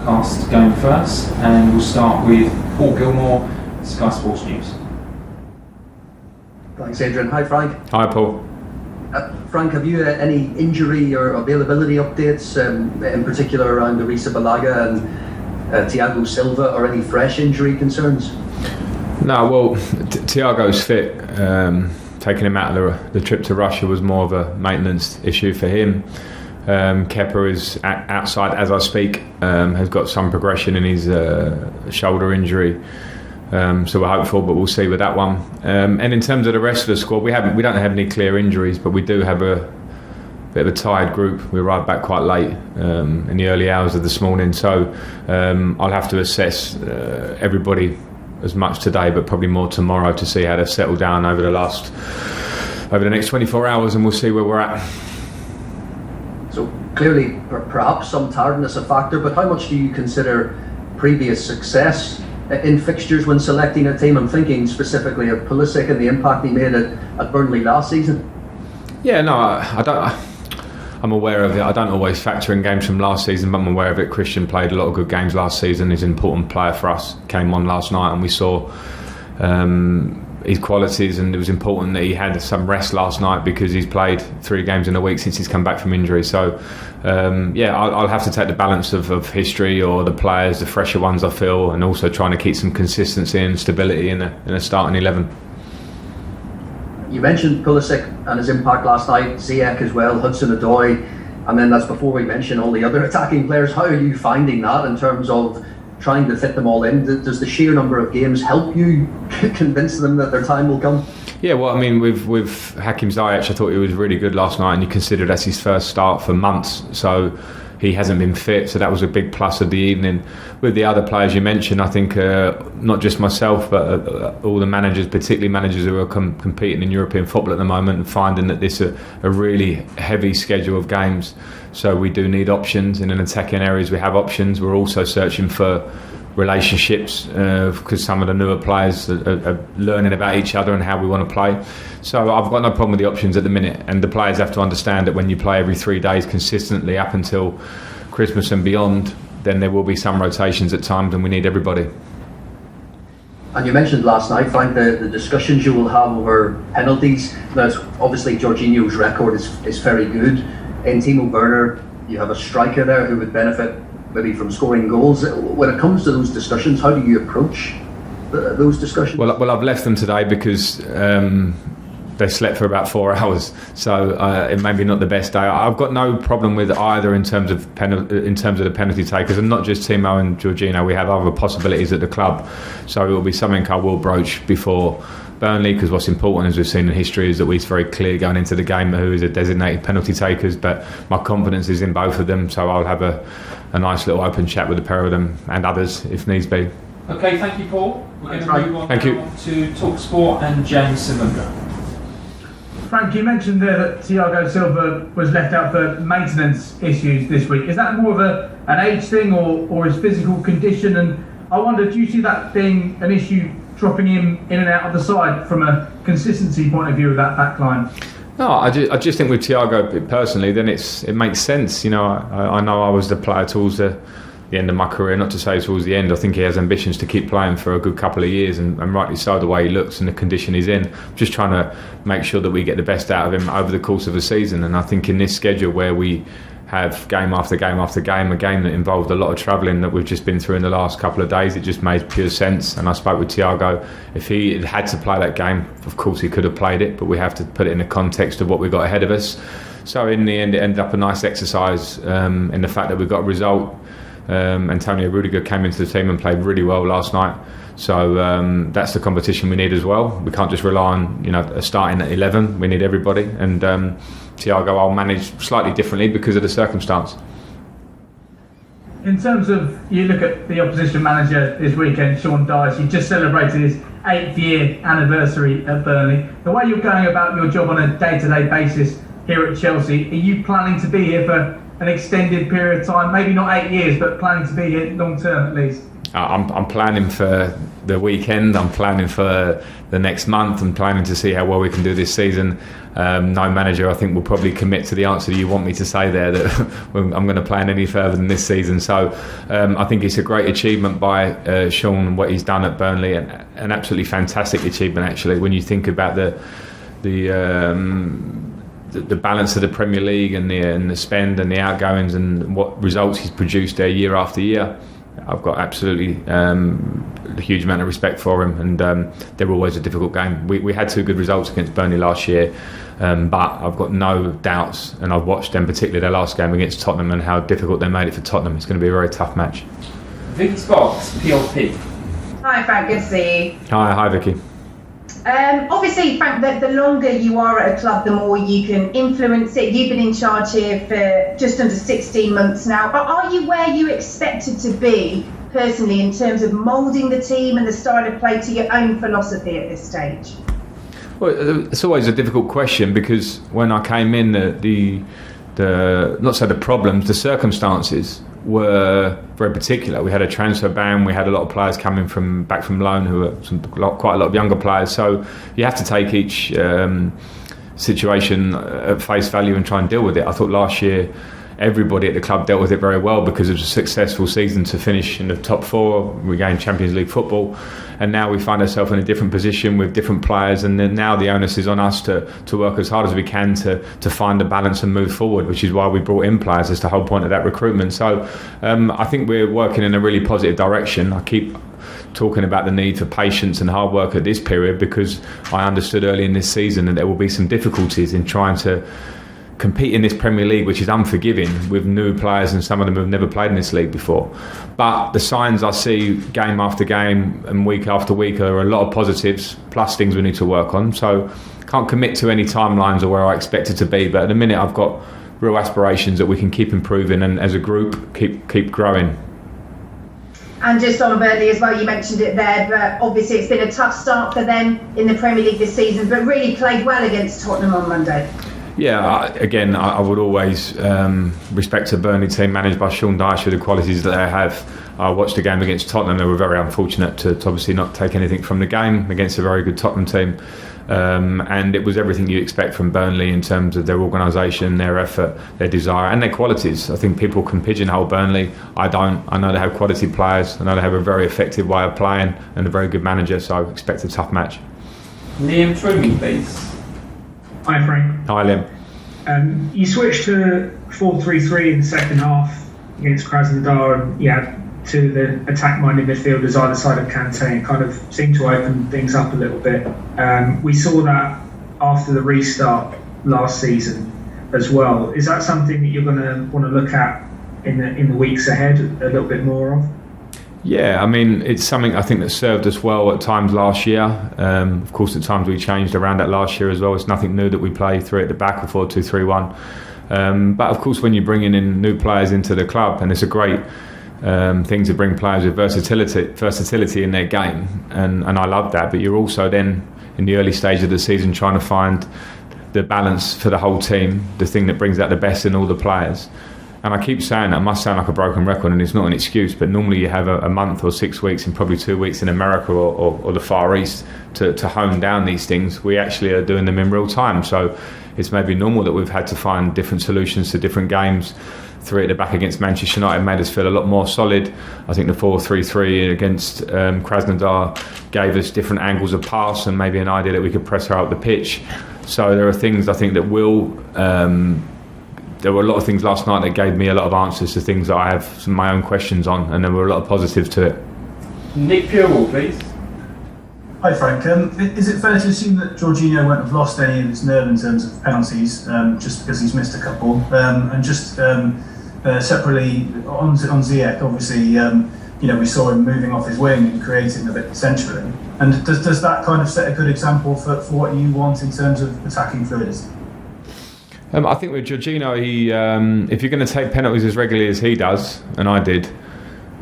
podcast going first, and we'll start with Paul Gilmore, Sky Sports News. Thanks, Adrian. Hi, Frank. Hi, Paul. Frank, have you any injury or availability updates, in particular around Arisa Balaga and Thiago Silva, or any fresh injury concerns? No, well, Thiago's fit. Taking him out of the trip to Russia was more of a maintenance issue for him. Kepa is outside as I speak, has got some progression in his shoulder injury. So we're hopeful, but we'll see with that one. And in terms of the rest of the squad, we don't have any clear injuries, but we do have a bit of a tired group. We arrived back quite late in the early hours of this morning, so I'll have to assess everybody as much today, but probably more tomorrow, to see how they've settled down over the next 24 hours, and we'll see where we're at. So clearly, perhaps some tiredness a factor, but how much do you consider previous success in fixtures when selecting a team? I'm thinking specifically of Pulisic and the impact he made at Burnley last season. Yeah, no, I don't. I'm aware of it. I don't always factor in games from last season, but I'm aware of it. Christian played a lot of good games last season. He's an important player for us. Came on last night and we saw his qualities, and it was important that he had some rest last night because he's played 3 games in a week since he's come back from injury. So I'll have to take the balance of history or the players, the fresher ones I feel, and also trying to keep some consistency and stability in a starting 11. You mentioned Pulisic and his impact last night, Ziyech as well, Hudson-Odoi, and then that's before we mention all the other attacking players. How are you finding that in terms of trying to fit them all in? Does the sheer number of games help you convince them that their time will come? Yeah, well, I mean, with Hakim Ziyech, I thought he was really good last night, and you consider that's his first start for months, so he hasn't been fit, so that was a big plus of the evening. With the other players you mentioned, I think not just myself, but all the managers, particularly managers who are competing in European football at the moment, and finding that this is a really heavy schedule of games. So we do need options, and in attacking areas we have options. We're also searching for relationships because some of the newer players are learning about each other and how we want to play. So I've got no problem with the options at the minute, and the players have to understand that when you play every 3 days consistently up until Christmas and beyond, then there will be some rotations at times, and we need everybody. And you mentioned last night, Frank, the discussions you will have over penalties. Now, obviously Jorginho's record is very good. In Timo Werner, you have a striker there who would benefit maybe from scoring goals. When it comes to those discussions, how do you approach those discussions? Well, I've left them today because they slept for about 4 hours, so it may be not the best day. I've got no problem with either in terms of the penalty takers, and not just Timo and Jorginho. We have other possibilities at the club, so it will be something I will broach before Burnley, because what's important, as we've seen in history, is that we're very clear going into the game who is a designated penalty takers. But my confidence is in both of them, so I'll have a nice little open chat with the pair of them and others if needs be. Okay, thank you, Paul. We're going to move on now to Talk Sport and James Simunga. Frank, you mentioned there that Thiago Silva was left out for maintenance issues this week. Is that more of an age thing or his physical condition? And I wonder, do you see that being an issue, dropping him in and out of the side from a consistency point of view of that back line? No, I just think with Thiago personally, then it makes sense. You know, I know I was the player towards the end of my career, not to say towards the end. I think he has ambitions to keep playing for a good couple of years, and rightly so, the way he looks and the condition he's in. Just trying to make sure that we get the best out of him over the course of the season. And I think in this schedule where we have game after game after game, a game that involved a lot of travelling that we've just been through in the last couple of days, it just made pure sense. And I spoke with Thiago. If he had to play that game, of course he could have played it, but we have to put it in the context of what we've got ahead of us. So in the end, it ended up a nice exercise in the fact that we got a result. Antonio Rudiger came into the team and played really well last night. So that's the competition we need as well. We can't just rely on a starting at 11. We need everybody. And Thiago I'll manage slightly differently because of the circumstance. In terms of, you look at the opposition manager this weekend, Sean Dyche, he just celebrated his 8th year anniversary at Burnley. The way you're going about your job on a day-to-day basis here at Chelsea, are you planning to be here for an extended period of time? Maybe not 8 years, but planning to be here long term at least? I'm planning for the weekend. I'm planning for the next month. I'm planning to see how well we can do this season. No manager, I think, will probably commit to the answer that you want me to say there, that I'm going to plan any further than this season. So I think it's a great achievement by Sean and what he's done at Burnley, and an absolutely fantastic achievement, actually, when you think about the balance of the Premier League and the spend and the outgoings and what results he's produced there year after year. I've got absolutely a huge amount of respect for him, and they're always a difficult game. We had 2 good results against Burnley last year, but I've got no doubts, and I've watched them, particularly their last game against Tottenham, and how difficult they made it for Tottenham. It's going to be a very tough match. Vicky Sparks, PLP. Hi Frank, good to see you. Hi Vicky. Obviously, Frank, the longer you are at a club, the more you can influence it. You've been in charge here for just under 16 months now. But are you where you expected to be personally in terms of moulding the team and the style of play to your own philosophy at this stage? Well, it's always a difficult question, because when I came in, the not so the problems, the circumstances were very particular. We had a transfer ban. We had a lot of players coming back from loan, who were quite a lot of younger players. So you have to take each situation at face value and try and deal with it. I thought last year everybody at the club dealt with it very well, because it was a successful season to finish in the top 4. We gained Champions League football, and now we find ourselves in a different position with different players, and then now the onus is on us to work as hard as we can to find a balance and move forward, which is why we brought in players. That's the whole point of that recruitment. So I think we're working in a really positive direction. I keep talking about the need for patience and hard work at this period, because I understood early in this season that there will be some difficulties in trying to compete in this Premier League, which is unforgiving, with new players, and some of them have never played in this league before. But the signs I see game after game and week after week are a lot of positives, plus things we need to work on. So can't commit to any timelines or where I expect it to be, but at the minute I've got real aspirations that we can keep improving, and as a group keep growing. And just on Burnley as well, you mentioned it there, but obviously it's been a tough start for them in the Premier League this season, but really played well against Tottenham on Monday. Yeah, I would always respect a Burnley team managed by Sean Dyche with the qualities that they have. I watched the game against Tottenham. They were very unfortunate to obviously not take anything from the game against a very good Tottenham team. And it was everything you expect from Burnley in terms of their organisation, their effort, their desire and their qualities. I think people can pigeonhole Burnley. I don't. I know they have quality players. I know they have a very effective way of playing and a very good manager, so I expect a tough match. Liam Twomey, please. Hi Frank. Hi Liam. You switched to 4-3-3 in the second half against Krasnodar, and to the attack-minded midfielders either side of Kante, and kind of seemed to open things up a little bit. We saw that after the restart last season as well. Is that something that you're going to want to look at in the weeks ahead a little bit more of? Yeah, I mean, it's something I think that served us well at times last year. Of course, at times we changed around that last year as well. It's nothing new that we play 3 at the back or 4-2-3-1. But of course, when you're bringing in new players into the club, and it's a great thing to bring players with versatility in their game, and I love that. But you're also then in the early stage of the season trying to find the balance for the whole team, the thing that brings out the best in all the players. And I keep saying that, it must sound like a broken record, and it's not an excuse, but normally you have a month or 6 weeks and probably 2 weeks in America or the Far East to hone down these things. We actually are doing them in real time, so it's maybe normal that we've had to find different solutions to different games. 3 at the back against Manchester United made us feel a lot more solid. I think the 4-3-3 against Krasnodar gave us different angles of pass and maybe an idea that we could press her up the pitch. So there are things I think that will... there were a lot of things last night that gave me a lot of answers to things that I have some of my own questions on, and there were a lot of positives to it. Nick Purewell, please. Hi Frank, is it fair to assume that Jorginho won't have lost any of his nerve in terms of penalties, just because he's missed a couple? And just separately on Ziyech, obviously we saw him moving off his wing and creating a bit potentially. And does that kind of set a good example for what you want in terms of attacking fluidity? I think with Jorginho, if you're going to take penalties as regularly as he does, and I did,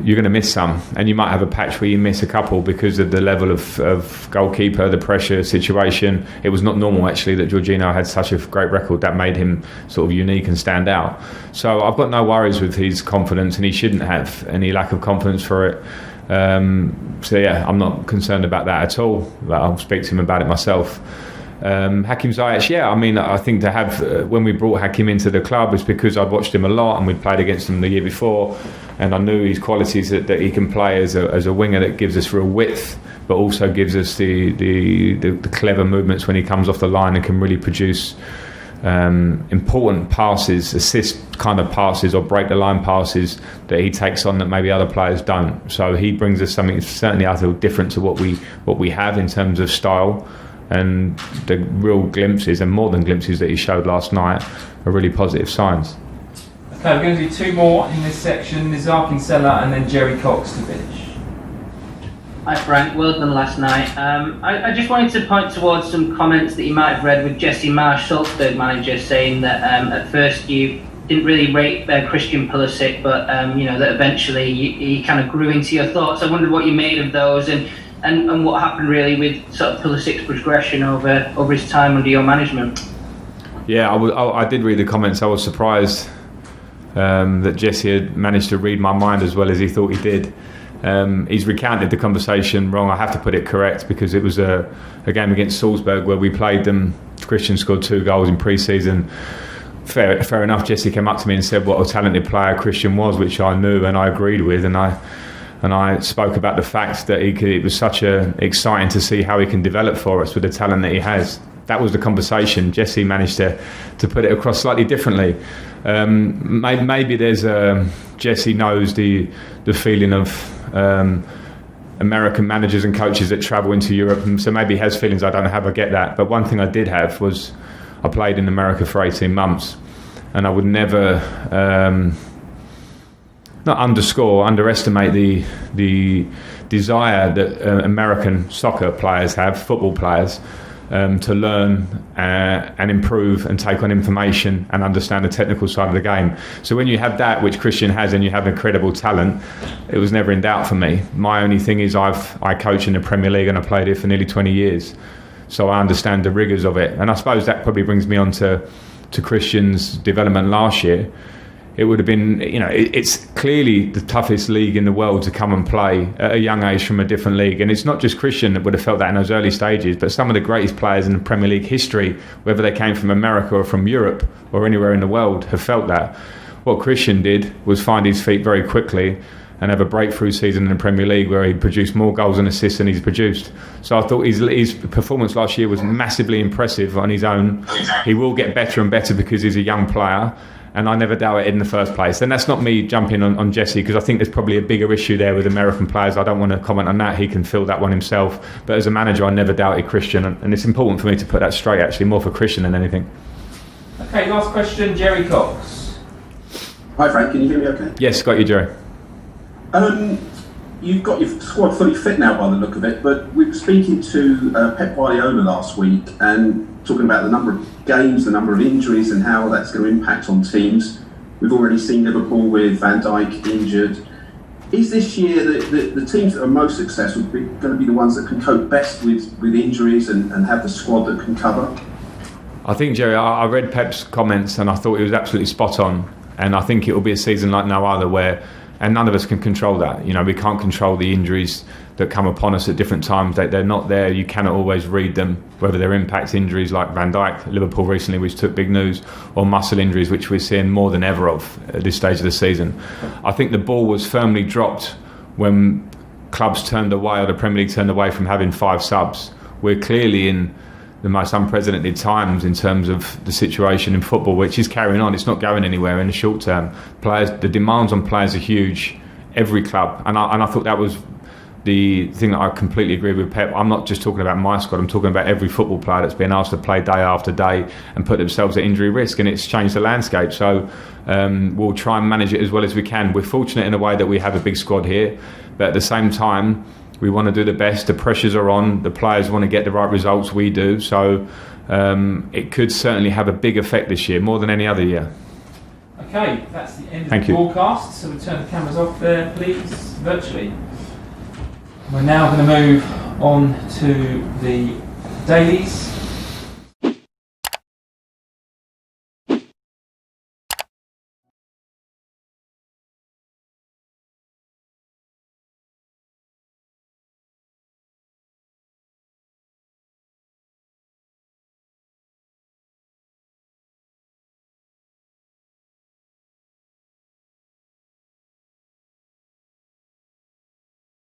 you're going to miss some, and you might have a patch where you miss a couple because of the level of goalkeeper, the pressure situation. It was not normal actually that Jorginho had such a great record. That made him sort of unique and stand out. So I've got no worries with his confidence, and he shouldn't have any lack of confidence for it. So yeah, I'm not concerned about that at all. I'll speak to him about it myself. Hakim Ziyech, yeah, I mean, I think to have when we brought Hakim into the club is because I'd watched him a lot and we'd played against him the year before, and I knew his qualities that he can play as a winger that gives us real width, but also gives us the clever movements when he comes off the line and can really produce important passes, assist kind of passes or break the line passes that he takes on that maybe other players don't. So he brings us something certainly I feel different to what we have in terms of style. And the real glimpses, and more than glimpses, that he showed last night are really positive signs. Okay, we're going to do two more in this section, Nizar Kinsella and then Jerry Cox to finish. Hi Frank, well done last night. I just wanted to point towards some comments that you might have read with Jesse Marsh, Salzburg manager, saying that at first you didn't really rate Christian Pulisic, but that eventually he kind of grew into your thoughts. I wondered what you made of those and what happened really with sort of Pulisic's progression over his time under your management. Yeah, I did read the comments. I was surprised that Jesse had managed to read my mind as well as he thought he did. He's recounted the conversation wrong. I have to put it correct because it was a game against Salzburg where we played them. Christian scored 2 goals in pre-season. Fair enough, Jesse came up to me and said what a talented player Christian was, which I knew and I agreed with, and I spoke about the fact that it was such exciting to see how he can develop for us with the talent that he has. That was the conversation. Jesse managed to put it across slightly differently. Maybe there's Jesse knows the feeling of American managers and coaches that travel into Europe, and so maybe he has feelings I don't have. I get that, but one thing I did have was I played in America for 18 months, and I would never not underestimate the desire that American soccer players have, football players, to learn and improve and take on information and understand the technical side of the game. So when you have that, which Christian has, and you have incredible talent, it was never in doubt for me. My only thing is I coach in the Premier League and I played it for nearly 20 years. So I understand the rigours of it. And I suppose that probably brings me on to Christian's development last year. It would have been, it's clearly the toughest league in the world to come and play at a young age from a different league. And it's not just Christian that would have felt that in those early stages, but some of the greatest players in the Premier League history, whether they came from America or from Europe or anywhere in the world, have felt that. What Christian did was find his feet very quickly and have a breakthrough season in the Premier League where he produced more goals and assists than he's produced. So I thought his performance last year was massively impressive on his own. He will get better and better because he's a young player. And I never doubted it in the first place. And that's not me jumping on Jesse, because I think there's probably a bigger issue there with American players. I don't want to comment on that. He can feel that one himself. But as a manager, I never doubted Christian. And it's important for me to put that straight, actually, more for Christian than anything. Okay, last question, Jerry Cox. Hi, Frank. Can you hear me okay? Yes, got you, Jerry. You've got your squad fully fit now by the look of it, but we were speaking to Pep Guardiola last week and talking about the number of games, the number of injuries and how that's going to impact on teams. We've already seen Liverpool with Van Dijk injured. Is this year the teams that are most successful going to be the ones that can cope best with injuries and have the squad that can cover? I think, Jerry, I read Pep's comments and I thought he was absolutely spot on. And I think it will be a season like no other where, and none of us can control that. We can't control the injuries that come upon us at different times. They're not there. You cannot always read them, whether they're impact injuries like Van Dijk, Liverpool recently, which took big news, or muscle injuries, which we're seeing more than ever of at this stage of the season. I think the ball was firmly dropped when clubs turned away, or the Premier League turned away from having 5 subs. We're clearly in the most unprecedented times in terms of the situation in football, which is carrying on. It's not going anywhere in the short term. The demands on players are huge, every club, and I thought that was the thing that I completely agree with Pep. I'm not just talking about my squad, I'm talking about every football player that's been asked to play day after day and put themselves at injury risk, and it's changed the landscape. So we'll try and manage it as well as we can. We're fortunate in a way that we have a big squad here, but at the same time we want to do the best. The pressures are on, the players want to get the right results, we do. So it could certainly have a big effect this year, more than any other year. Okay, that's the end of the broadcast, so we'll turn the cameras off there, please, virtually. We're now going to move on to the dailies.